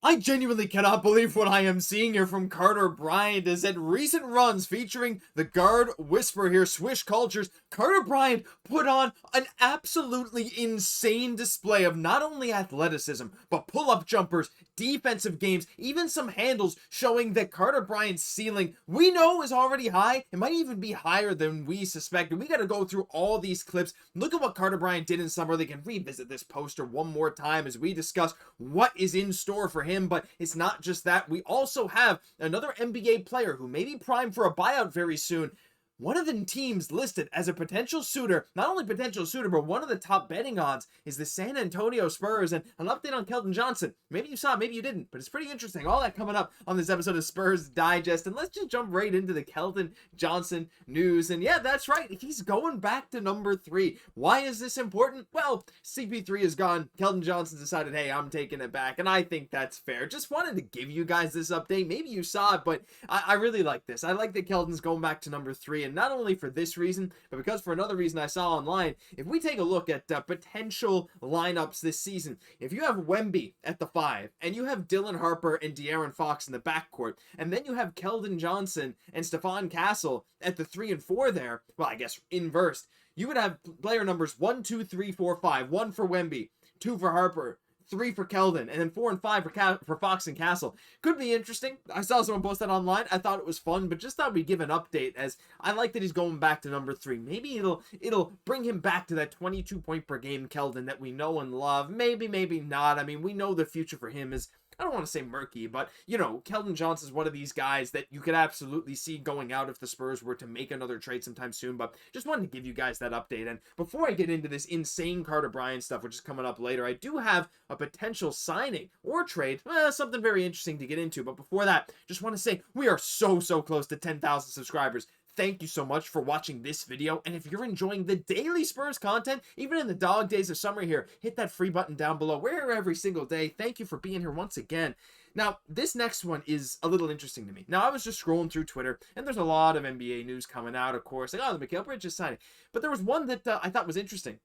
I genuinely cannot believe what I am seeing here from Carter Bryant is that recent runs featuring the guard whisper here, Swish Cultures, Carter Bryant put on an absolutely insane display of not only athleticism, but pull-up jumpers, defensive games, even some handles showing that Carter Bryant's ceiling, we know, is already high. It might even be higher than we suspected. We got to go through all these clips. Look at what Carter Bryant did in Summer League and revisit this poster one more time as we discuss what is in store for him. But it's not just that. We also have another NBA player who may be primed for a buyout very soon. One of the teams listed as a potential suitor, not only potential suitor, but one of the top betting odds is the San Antonio Spurs. And an update on Keldon Johnson. Maybe you saw it, maybe you didn't, but it's pretty interesting. All that coming up on this episode of Spurs Digest. And let's just jump right into the Keldon Johnson news. And yeah, that's right. He's going back to number 3. Why is this important? Well, CP3 is gone. Keldon Johnson decided, hey, I'm taking it back. And I think that's fair. Just wanted to give you guys this update. Maybe you saw it, but I really like this. I like that Keldon's going back to number 3. And not only for this reason, but because for another reason I saw online, if we take a look at potential lineups this season, if you have Wemby at the 5, and you have Dylan Harper and De'Aaron Fox in the backcourt, and then you have Keldon Johnson and Stephon Castle at the 3 and 4 there, well, I guess inversed, you would have player numbers 1, 2, 3, 4, 5, 1 for Wemby, 2 for Harper, 3 for Keldon, and then 4 and 5 for Fox and Castle. Could be interesting. I saw someone post that online. I thought it was fun, but just thought we'd give an update, as I like that he's going back to number 3. Maybe it'll bring him back to that 22 point per game Keldon that we know and love. Maybe not. I mean, we know the future for him is, I don't want to say murky, but, you know, Keldon Johnson is one of these guys that you could absolutely see going out if the Spurs were to make another trade sometime soon. But just wanted to give you guys that update. And before I get into this insane Carter Bryant stuff, which is coming up later, I do have a potential signing or trade, something very interesting to get into. But before that, just want to say we are so close to 10,000 subscribers. Thank you so much for watching this video, and if you're enjoying the daily Spurs content, even in the dog days of summer here, hit that free button down below. We're here every single day. Thank you for being here once again. Now, this next one is a little interesting to me. Now, I was just scrolling through Twitter, and there's a lot of NBA news coming out, of course, like, oh, the Mikal Bridges signing. But there was one that I thought was interesting.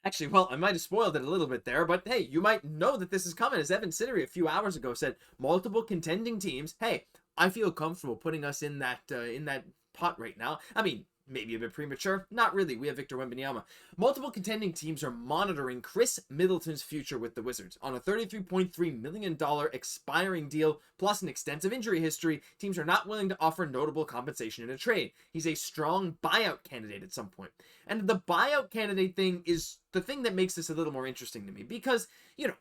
Actually, well, I might have spoiled it a little bit there, but hey, you might know that this is coming. As Evan Siddery a few hours ago said, multiple contending teams, hey, I feel comfortable putting us in that pot right now. I mean, maybe a bit premature. Not really. We have Victor Wembanyama. Multiple contending teams are monitoring Khris Middleton's future with the Wizards. On a $33.3 million expiring deal, plus an extensive injury history, teams are not willing to offer notable compensation in a trade. He's a strong buyout candidate at some point. And the buyout candidate thing is the thing that makes this a little more interesting to me, because, you know,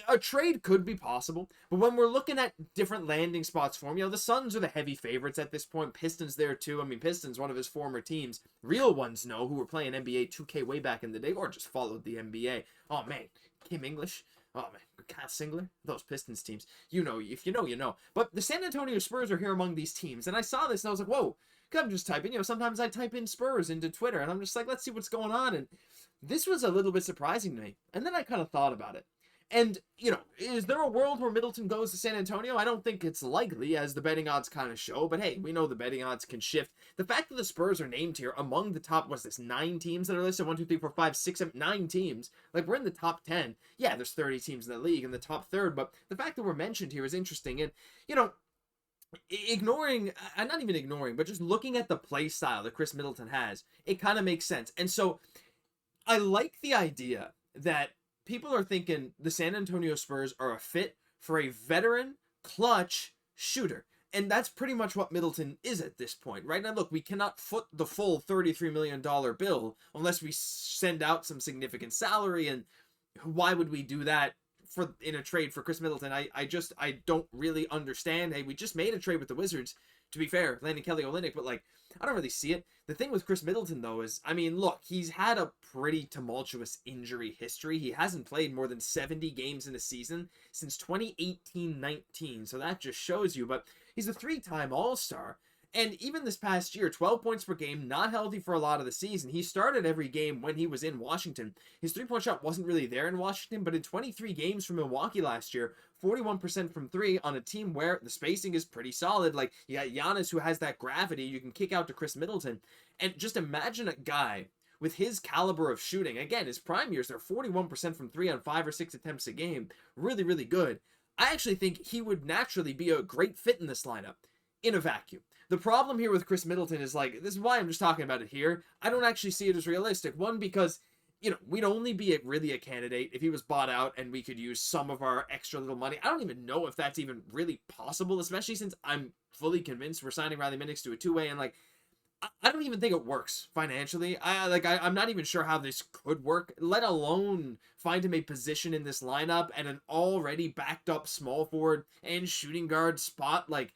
a trade could be possible, but when we're looking at different landing spots for him, you know, the Suns are the heavy favorites at this point. Pistons there too. I mean, Pistons, one of his former teams, real ones know, who were playing NBA 2K way back in the day, or just followed the NBA. Oh man, Kim English. Oh man, Cat Singler, those Pistons teams. You know, if you know, you know. But the San Antonio Spurs are here among these teams, and I saw this and I was like, whoa. I'm just typing, you know, sometimes I type in Spurs into Twitter, and I'm just like, let's see what's going on. And this was a little bit surprising to me. And then I kind of thought about it. And, you know, is there a world where Middleton goes to San Antonio? I don't think it's likely, as the betting odds kind of show. But hey, we know the betting odds can shift. The fact that the Spurs are named here among the top, what's this, 9 teams that are listed? 1, 2, 3, 4, 5, 6, 7, 9 teams. Like, we're in the top 10. Yeah, there's 30 teams in the league in the top third. But the fact that we're mentioned here is interesting. And, you know, not even ignoring, but just looking at the play style that Khris Middleton has, it kind of makes sense. And so I like the idea that people are thinking the San Antonio Spurs are a fit for a veteran, clutch shooter. And that's pretty much what Middleton is at this point, right? Now, look, we cannot foot the full $33 million bill unless we send out some significant salary. And why would we do that in a trade for Khris Middleton? I don't really understand. Hey, we just made a trade with the Wizards, to be fair, landing Kelly Olynyk, but like, I don't really see it. The thing with Khris Middleton, though, is, I mean, look, he's had a pretty tumultuous injury history. He hasn't played more than 70 games in a season since 2018-19, so that just shows you. But he's a 3-time All-Star. And even this past year, 12 points per game, not healthy for a lot of the season. He started every game when he was in Washington. His three-point shot wasn't really there in Washington, but in 23 games from Milwaukee last year, 41% from 3 on a team where the spacing is pretty solid. Like, you got Giannis, who has that gravity. You can kick out to Khris Middleton. And just imagine a guy with his caliber of shooting. Again, his prime years, they're 41% from 3 on 5 or 6 attempts a game. Really, really good. I actually think he would naturally be a great fit in this lineup in a vacuum. The problem here with Khris Middleton is like, this is why I'm just talking about it here. I don't actually see it as realistic. One, because, you know, we'd only be really a candidate if he was bought out and we could use some of our extra little money. I don't even know if that's even really possible, especially since I'm fully convinced we're signing Riley Minix to a two-way, and like, I don't even think it works financially. I'm not even sure how this could work, let alone find him a position in this lineup and an already backed up small forward and shooting guard spot. Like,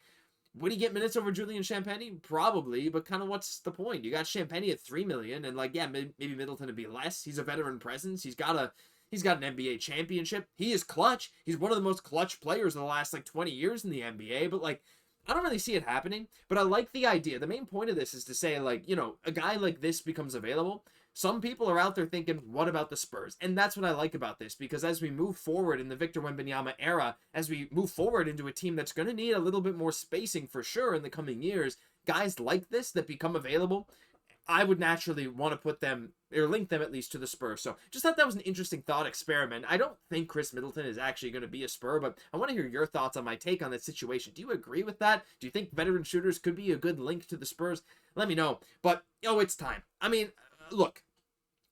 would he get minutes over Julian Champagnie? Probably, but kind of what's the point? You got Champagnie at $3 million, and like, yeah, maybe Middleton would be less. He's a veteran presence. He's got an NBA championship. He is clutch. He's one of the most clutch players in the last like 20 years in the NBA. But like, I don't really see it happening. But I like the idea. The main point of this is to say, like, you know, a guy like this becomes available. Some people are out there thinking, what about the Spurs? And that's what I like about this, because as we move forward in the Victor Wembanyama era, as we move forward into a team that's going to need a little bit more spacing for sure in the coming years, guys like this that become available, I would naturally want to put them, or link them at least, to the Spurs. So just thought that was an interesting thought experiment. I don't think Khris Middleton is actually going to be a Spur, but I want to hear your thoughts on my take on that situation. Do you agree with that? Do you think veteran shooters could be a good link to the Spurs? Let me know. But, it's time. I mean, look,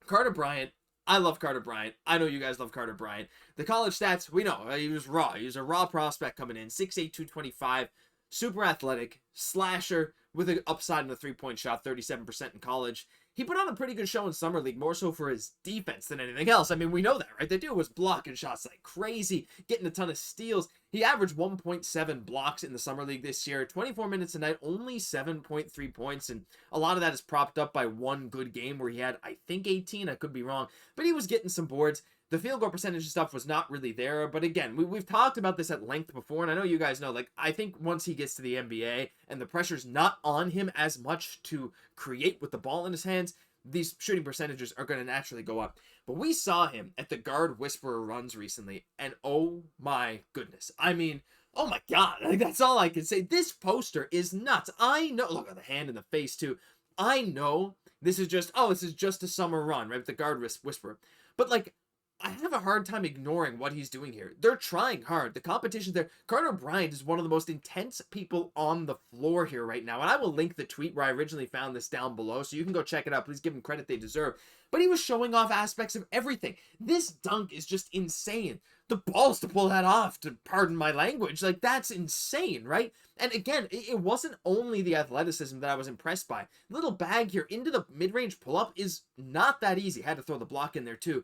Carter Bryant, I love Carter Bryant. I know you guys love Carter Bryant. The college stats, we know. He was raw. He was a raw prospect coming in. 6'8", 225, super athletic, slasher, with an upside in the three-point shot, 37% in college. He put on a pretty good show in Summer League, more so for his defense than anything else. I mean, we know that, right? The dude was blocking shots like crazy, getting a ton of steals. He averaged 1.7 blocks in the Summer League this year, 24 minutes a night, only 7.3 points, and a lot of that is propped up by one good game where he had, I think, 18. I could be wrong, but he was getting some boards. The field goal percentage stuff was not really there, but again, we've talked about this at length before, and I know you guys know, like, I think once he gets to the NBA and the pressure's not on him as much to create with the ball in his hands, these shooting percentages are going to naturally go up. But we saw him at the Guard Whisperer runs recently, and oh my goodness. I mean, oh my God, like, that's all I can say. This poster is nuts. I know, look at the hand in the face too. I know this is just a summer run, right, with the Guard Whisperer. But like, I have a hard time ignoring what he's doing here. They're trying hard. The competition's there. Carter Bryant is one of the most intense people on the floor here right now. And I will link the tweet where I originally found this down below, so you can go check it out. Please give him credit they deserve. But he was showing off aspects of everything. This dunk is just insane. The balls to pull that off, to pardon my language. Like, that's insane, right? And again, it wasn't only the athleticism that I was impressed by. Little bag here into the mid-range pull-up is not that easy. Had to throw the block in there too.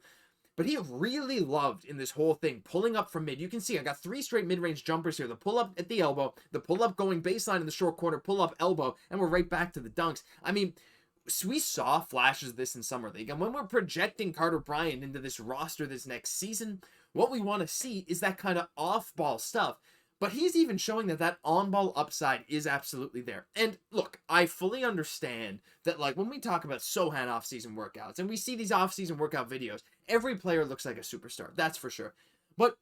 But he really loved in this whole thing pulling up from mid. You can see I got 3 straight mid-range jumpers here. The pull-up at the elbow, the pull-up going baseline in the short corner, pull-up elbow, and we're right back to the dunks. I mean, we saw flashes of this in Summer League. And when we're projecting Carter Bryant into this roster this next season, what we want to see is that kind of off-ball stuff. But he's even showing that on-ball upside is absolutely there. And look, I fully understand that, like, when we talk about Sochan off-season workouts, and we see these off-season workout videos, every player looks like a superstar. That's for sure. But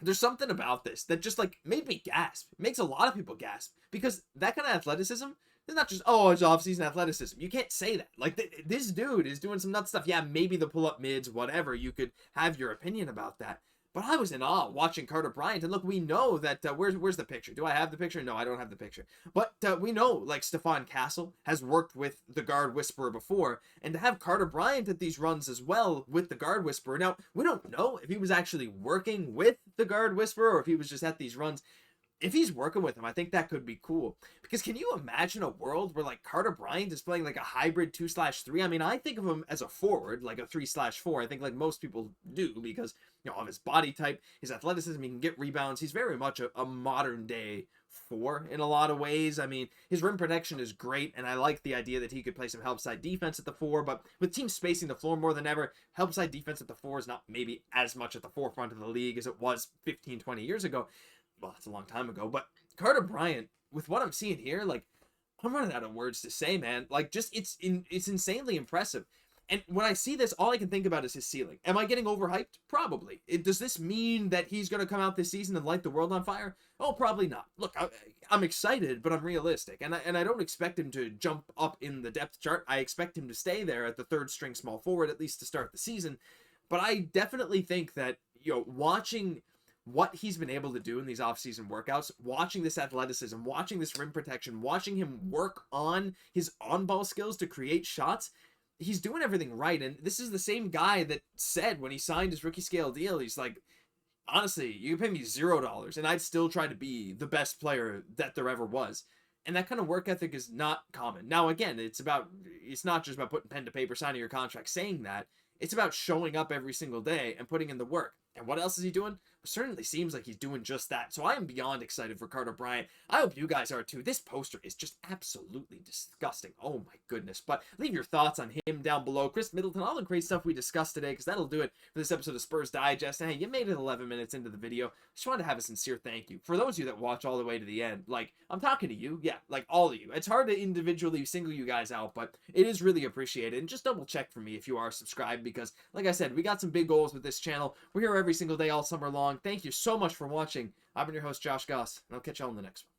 there's something about this that just, like, made me gasp. It makes a lot of people gasp. Because that kind of athleticism is not just, oh, it's off-season athleticism. You can't say that. Like, this dude is doing some nuts stuff. Yeah, maybe the pull-up mids, whatever. You could have your opinion about that. But I was in awe watching Carter Bryant. And look, we know that, where's the picture? Do I have the picture? No, I don't have the picture. But we know, like, Stephon Castle has worked with the Guard Whisperer before. And to have Carter Bryant at these runs as well with the Guard Whisperer. Now, we don't know if he was actually working with the Guard Whisperer or if he was just at these runs. If he's working with him, I think that could be cool. Because can you imagine a world where, like, Carter Bryant is playing like a hybrid 2/3? I mean, I think of him as a forward, like a 3/4. I think like most people do because, of his body type, his athleticism, he can get rebounds. He's very much a modern day 4 in a lot of ways. I mean, his rim protection is great, and I like the idea that he could play some help side defense at the 4, but with teams spacing the floor more than ever, help side defense at the 4 is not maybe as much at the forefront of the league as it was 15, 20 years ago. Well, that's a long time ago, but Carter Bryant, with what I'm seeing here, like, I'm running out of words to say, man. Like, just, it's insanely impressive. And when I see this, all I can think about is his ceiling. Am I getting overhyped? Probably. Does this mean that he's going to come out this season and light the world on fire? Oh, probably not. Look, I'm excited, but I'm realistic. And I don't expect him to jump up in the depth chart. I expect him to stay there at the 3rd string small forward, at least to start the season. But I definitely think that, watching what he's been able to do in these offseason workouts, watching this athleticism, watching this rim protection, watching him work on his on-ball skills to create shots, he's doing everything right. And this is the same guy that said when he signed his rookie scale deal, he's like, honestly, you can pay me $0 and I'd still try to be the best player that there ever was. And that kind of work ethic is not common. Now, again, it's not just about putting pen to paper, signing your contract, saying that. It's about showing up every single day and putting in the work. And what else is he doing? It certainly seems like he's doing just that. So I am beyond excited for Carter Bryant. I hope you guys are too. This poster is just absolutely disgusting. Oh my goodness. But leave your thoughts on him down below. Khris Middleton, all the great stuff we discussed today, because that'll do it for this episode of Spurs Digest. And hey, you made it 11 minutes into the video. Just wanted to have a sincere thank you. For those of you that watch all the way to the end, like, I'm talking to you. Yeah, like all of you. It's hard to individually single you guys out, but it is really appreciated. And just double check for me if you are subscribed, because like I said, we got some big goals with this channel. We're here every single day all summer long. Thank you so much for watching. I've been your host, Josh Gosse, and I'll catch y'all in the next one.